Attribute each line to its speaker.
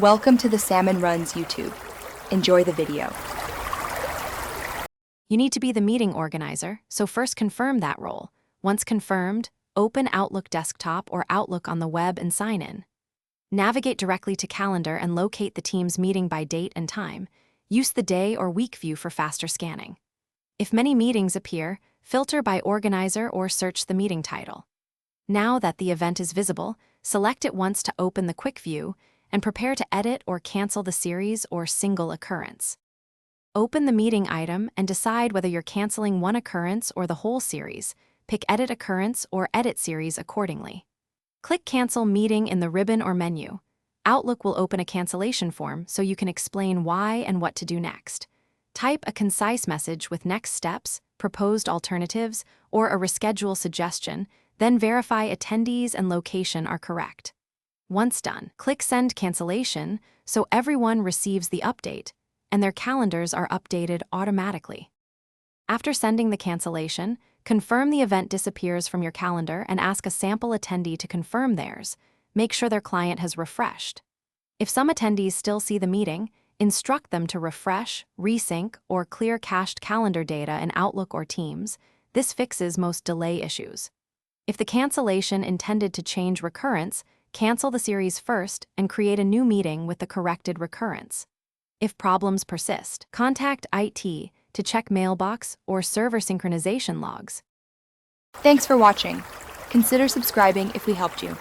Speaker 1: Welcome to the Salmon Runs YouTube. Enjoy the video.
Speaker 2: You need to be the meeting organizer, so first confirm that role. Once confirmed, open Outlook Desktop or Outlook on the web and sign in. Navigate directly to Calendar and locate the team's meeting by date and time. Use the day or week view for faster scanning. If many meetings appear, filter by organizer or search the meeting title. Now that the event is visible, select it once to open the quick view and prepare to edit or cancel the series or single occurrence. Open the meeting item and decide whether you're canceling one occurrence or the whole series. Pick Edit Occurrence or Edit Series accordingly. Click Cancel Meeting in the ribbon or menu. Outlook will open a cancellation form so you can explain why and what to do next. Type a concise message with next steps, proposed alternatives, or a reschedule suggestion, then verify attendees and location are correct. Once done, click Send Cancellation so everyone receives the update and their calendars are updated automatically. After sending the cancellation, confirm the event disappears from your calendar and ask a sample attendee to confirm theirs. Make sure their client has refreshed. If some attendees still see the meeting, instruct them to refresh, resync, or clear cached calendar data in Outlook or Teams. This fixes most delay issues. If the cancellation intended to change recurrence, cancel the series first and create a new meeting with the corrected recurrence. If problems persist, contact IT to check mailbox or server synchronization logs.
Speaker 1: Thanks for watching. Consider subscribing if we helped you.